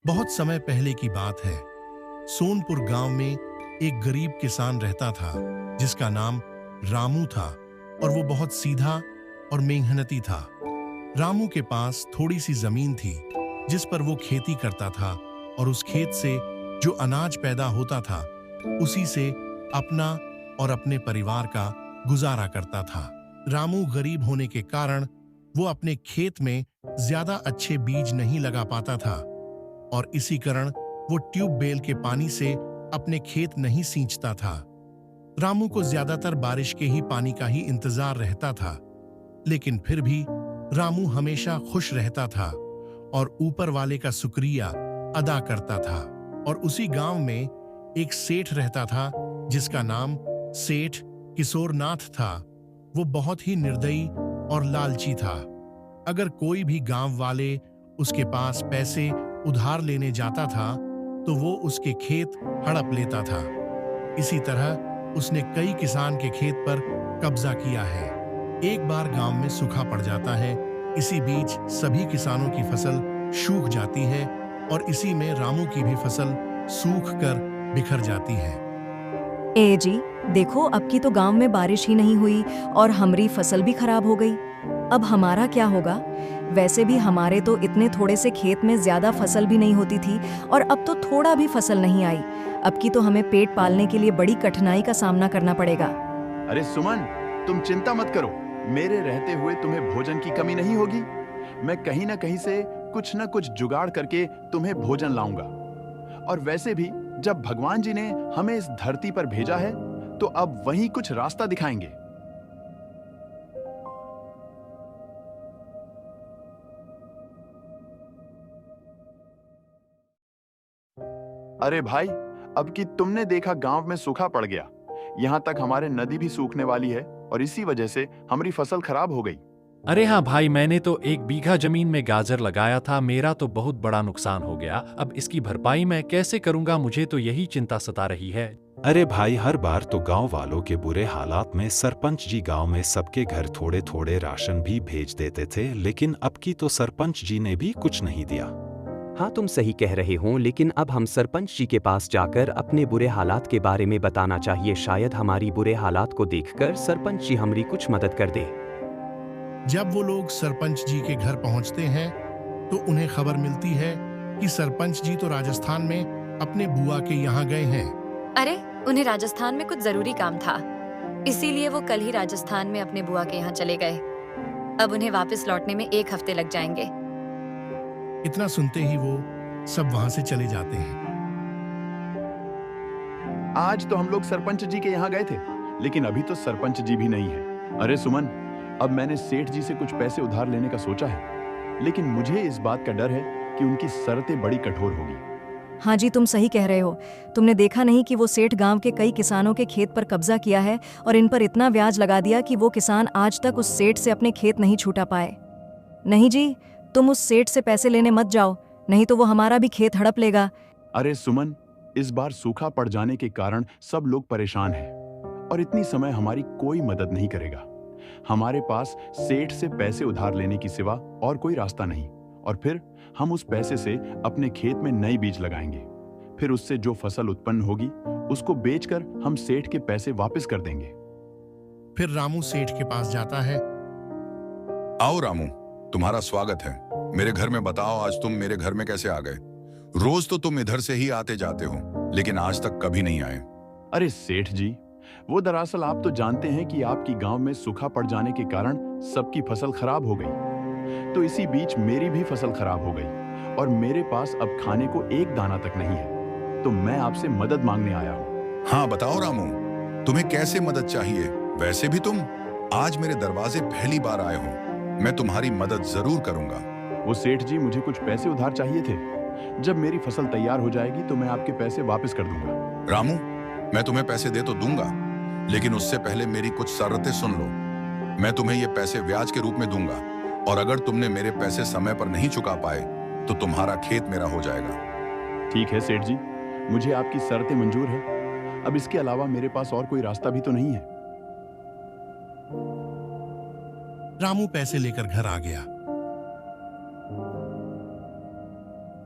बहुत समय पहले की बात है। सोनपुर गांव में एक गरीब किसान रहता था जिसका नाम रामू था और वो बहुत सीधा और मेहनती था। रामू के पास थोड़ी सी जमीन थी जिस पर वो खेती करता था और उस खेत से जो अनाज पैदा होता था उसी से अपना और अपने परिवार का गुजारा करता था। रामू गरीब होने के कारण वो अपने खेत में ज्यादा अच्छे बीज नहीं लगा पाता था और इसी कारण वो ट्यूबवेल के पानी से अपने खेत नहीं सींचता था। रामू को ज्यादातर बारिश के ही पानी का ही इंतजार रहता था, लेकिन फिर भी रामू हमेशा खुश रहता था और ऊपर वाले का शुक्रिया अदा करता था। और उसी गांव में एक सेठ रहता था जिसका नाम सेठ किशोरनाथ था। वो बहुत ही निर्दयी और लालची था। अगर कोई भी गांव वाले उसके पास पैसे उधार लेने जाता था तो वो उसके खेत हड़प लेता था। इसी तरह उसने कई किसान के खेत पर कब्जा किया है। एक बार गांव में सूखा पड़ जाता है। इसी बीच सभी किसानों की फसल सूख जाती है और इसी में रामू की भी फसल सूख कर बिखर जाती है। ए जी, देखो अब की तो गांव में बारिश ही नहीं हुई और हमारी फसल भी खराब हो गई। अब हमारा क्या होगा? वैसे भी हमारे तो इतने थोड़े से खेत में ज्यादा फसल भी नहीं होती थी और अब तो थोड़ा भी फसल नहीं आई। अब की तो हमें पेट पालने के लिए बड़ी कठिनाई का सामना करना पड़ेगा। अरे सुमन, तुम चिंता मत करो। मेरे रहते हुए तुम्हें भोजन की कमी नहीं होगी। मैं कहीं ना कहीं से कुछ न कुछ जुगाड़ करके तुम्हें भोजन लाऊंगा। और वैसे भी जब भगवान जी ने हमें इस धरती पर भेजा है तो अब वहीं कुछ रास्ता दिखाएंगे। अरे भाई, अब कि तुमने देखा गांव में सूखा पड़ गया। यहाँ तक हमारे नदी भी सूखने वाली है और इसी वजह से हमारी फसल खराब हो गई। अरे हाँ भाई, मैंने तो 1 बीघा जमीन में गाजर लगाया था। मेरा तो बहुत बड़ा नुकसान हो गया। अब इसकी भरपाई मैं कैसे करूंगा? मुझे तो यही चिंता सता रही है। अरे भाई, हर बार तो गांव वालों के बुरे हालात में सरपंच जी गांव में सबके घर थोड़े थोड़े राशन भी भेज देते थे, लेकिन अब की तो सरपंच जी ने भी कुछ नहीं दिया। हाँ, तुम सही कह रहे हो, लेकिन अब हम सरपंच जी के पास जाकर अपने बुरे हालात के बारे में बताना चाहिए। शायद हमारी बुरे हालात को देखकर सरपंच जी हमारी कुछ मदद कर दे। जब वो लोग सरपंच जी के घर पहुंचते हैं तो उन्हें खबर मिलती है कि सरपंच जी तो राजस्थान में अपने बुआ के यहाँ गए हैं। अरे, उन्हें राजस्थान में कुछ जरूरी काम था, इसीलिए वो कल ही राजस्थान में अपने बुआ के यहाँ चले गए। अब उन्हें वापस लौटने में 1 हफ्ते लग जाएंगे। इतना सुनते ही वो सब वहां से चले जाते हैं। आज तो हम लोग सरपंच जी के यहाँ गए थे, लेकिन अभी तो सरपंच जी भी नहीं है। अरे सुमन, अब मैंने सेठ जी से कुछ पैसे उधार लेने का सोचा है, लेकिन मुझे इस बात का डर है कि उनकी शर्तें बड़ी कठोर होगी। हाँ जी, तुम सही कह रहे हो। तुमने देखा नहीं कि वो सेठ गांव के कई किसानों के खेत पर कब्जा किया है और इन पर इतना ब्याज लगा दिया कि वो किसान आज तक उस सेठ से अपने खेत नहीं छूटा पाए। नहीं जी, तुम उस सेठ से पैसे लेने मत जाओ, नहीं तो वो हमारा भी खेत हड़प लेगा। अरे सुमन, इस बार सूखा पड़ जाने के कारण सब लोग परेशान हैं और इतनी समय हमारी कोई मदद नहीं करेगा। हमारे पास सेठ से पैसे उधार लेने की सिवा और कोई रास्ता नहीं। और फिर हम उस पैसे से अपने खेत में नई बीज लगाएंगे। फिर उससे जो फसल उत्पन्न होगी उसको बेचकर हम सेठ के पैसे वापस कर देंगे। फिर रामू सेठ के पास जाता है। आओ रामू, तुम्हारा स्वागत है मेरे घर में। बताओ, आज तुम मेरे घर में कैसे आ गए? रोज तो तुम इधर से ही आते जाते हो, लेकिन आज तक कभी नहीं आए। अरे सेठ जी, वो दरअसल आप तो जानते हैं कि आपकी गांव में सूखा पड़ जाने के कारण सबकी फसल खराब हो गई। तो इसी बीच मेरी भी फसल खराब हो गई और मेरे पास अब खाने को एक दाना तक नहीं है। तो मैं आपसे मदद मांगने आया हूँ। हाँ बताओ रामू, तुम्हें कैसे मदद चाहिए? वैसे भी तुम आज मेरे दरवाजे पहली बार आए हो। मैं तुम्हारी मदद जरूर करूंगा। वो सेठ जी, मुझे कुछ पैसे उधार चाहिए थे। जब मेरी फसल तैयार हो जाएगी तो मैं आपके पैसे वापस कर दूंगा। रामू, मैं तुम्हें पैसे दे तो दूंगा, लेकिन उससे पहले मेरी कुछ शर्तें सुन लो। मैं तुम्हें ये पैसे ब्याज के रूप में दूंगा और अगर तुमने मेरे पैसे समय पर नहीं चुका पाए तो तुम्हारा खेत मेरा हो जाएगा। ठीक है सेठ जी, मुझे आपकी शर्तें मंजूर है। अब इसके अलावा मेरे पास और कोई रास्ता भी तो नहीं है। रामू पैसे लेकर घर आ गया।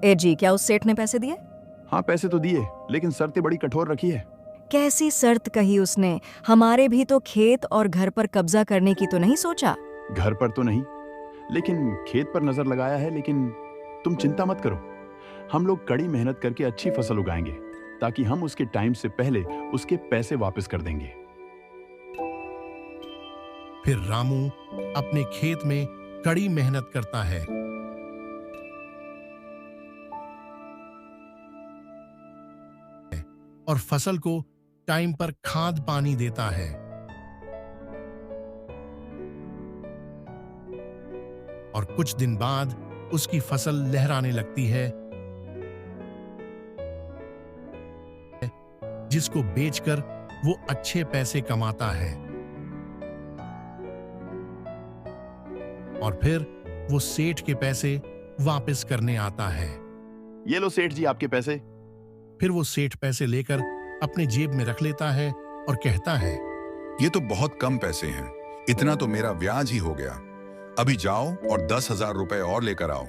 ए जी, क्या उस सेठ ने पैसे दिए? हाँ, पैसे तो दिए, लेकिन शर्तें बड़ी कठोर रखी है। कैसी शर्त कही उसने? हमारे भी तो खेत और घर पर कब्जा करने की तो नहीं सोचा? घर पर तो नहीं, लेकिन खेत पर नजर लगाया है। लेकिन तुम चिंता मत करो, हम लोग कड़ी मेहनत करके अच्छी फसल उगाएंगे, ताकि हम उसके टाइम से पहले उसके पैसे वापस कर देंगे। फिर रामू अपने खेत में कड़ी मेहनत करता है और फसल को टाइम पर खाद पानी देता है। और कुछ दिन बाद उसकी फसल लहराने लगती है, जिसको बेचकर वो अच्छे पैसे कमाता है। और फिर वो सेठ के पैसे वापस करने आता है। ये लो सेठ जी आपके पैसे। फिर वो सेठ पैसे लेकर अपने जेब में रख लेता है और कहता है, ये तो बहुत कम पैसे हैं, इतना तो मेरा ब्याज ही हो गया। अभी जाओ और 10,000 रुपए और लेकर आओ,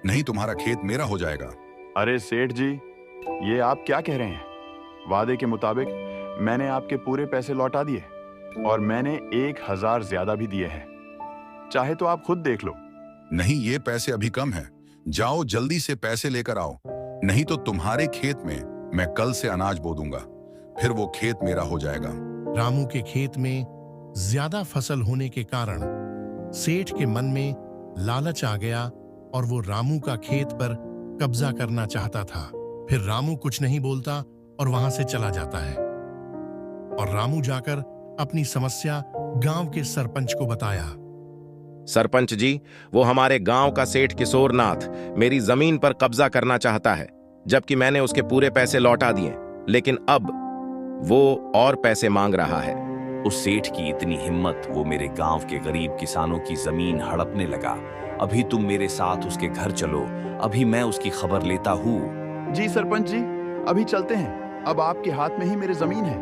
नहीं तुम्हारा खेत मेरा हो जाएगा। अरे सेठ जी, ये आप क्या कह रहे हैं? वादे के मुताबिक मैंने आपके पूरे पैसे लौटा दिए और मैंने 1,000 ज्यादा भी दिए हैं। चाहे तो आप खुद देख लो। नहीं, ये पैसे अभी कम हैं। जाओ जल्दी से पैसे लेकर आओ, नहीं तो तुम्हारे खेत में मैं कल से अनाज बो दूंगा, फिर वो खेत मेरा हो जाएगा। रामू के खेत में ज्यादा फसल होने के कारण सेठ के मन में लालच आ गया और वो रामू का खेत पर कब्जा करना चाहता था। फिर रामू कुछ नहीं बोलता और वहां से चला जाता है। और रामू जाकर अपनी समस्या गांव के सरपंच को बताया। सरपंच जी, वो हमारे गांव का सेठ किशोरनाथ मेरी जमीन पर कब्जा करना चाहता है, जबकि मैंने उसके पूरे पैसे लौटा दिए, लेकिन अब वो और पैसे मांग रहा है। उस सेठ की इतनी हिम्मत, वो मेरे गांव के गरीब किसानों की जमीन हड़पने लगा। अभी तुम मेरे साथ उसके घर चलो, अभी मैं उसकी खबर लेता हूँ। जी सरपंच जी, अभी चलते हैं। अब आपके हाथ में ही मेरी जमीन है,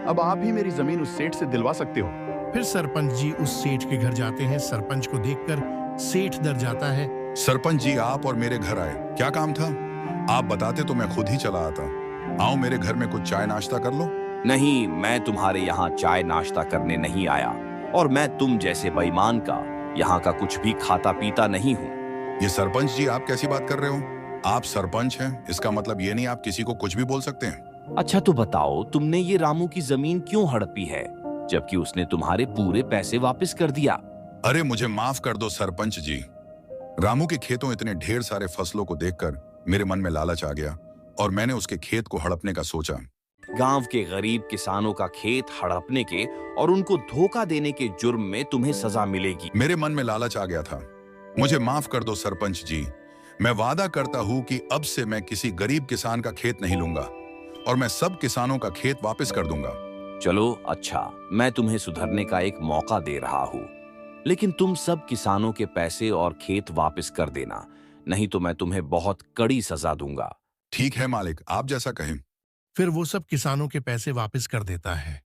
अब आप ही मेरी जमीन उस सेठ से दिलवा सकते हो। फिर सरपंच जी उस सेठ के घर जाते हैं। सरपंच को देखकर सेठ डर जाता है। सरपंच जी, आप और मेरे घर आए, क्या काम था? आप बताते तो मैं खुद ही चला आता। आओ मेरे घर में कुछ चाय नाश्ता कर लो। नहीं, मैं तुम्हारे यहाँ चाय नाश्ता करने नहीं आया, और मैं तुम जैसे बेईमान का यहाँ का कुछ भी खाता पीता नहीं हूँ। ये सरपंच जी, आप कैसी बात कर रहे हो? आप सरपंच हैं, इसका मतलब ये नहीं आप किसी को कुछ भी बोल सकते हैं। अच्छा तो बताओ, तुमने ये रामू की जमीन क्यों हड़पी है, जबकि उसने तुम्हारे पूरे पैसे वापस कर दिया? अरे मुझे माफ कर दो सरपंच जी, रामू के खेतों इतने ढेर सारे फसलों को देखकर मेरे मन में लालच आ गया और मैंने उसके खेत को हड़पने का सोचा। गांव के गरीब किसानों का खेत हड़पने के और उनको धोखा देने के जुर्म में तुम्हें सजा मिलेगी। मेरे मन में लालच आ गया था, मुझे माफ कर दो सरपंच जी। मैं वादा करता हूँ कि अब से मैं किसी गरीब किसान का खेत नहीं लूंगा और मैं सब किसानों का खेत वापस कर दूंगा। चलो अच्छा, मैं तुम्हें सुधरने का एक मौका दे रहा हूँ, लेकिन तुम सब किसानों के पैसे और खेत वापस कर देना, नहीं तो मैं तुम्हें बहुत कड़ी सजा दूंगा। ठीक है मालिक, आप जैसा कहें। फिर वो सब किसानों के पैसे वापस कर देता है।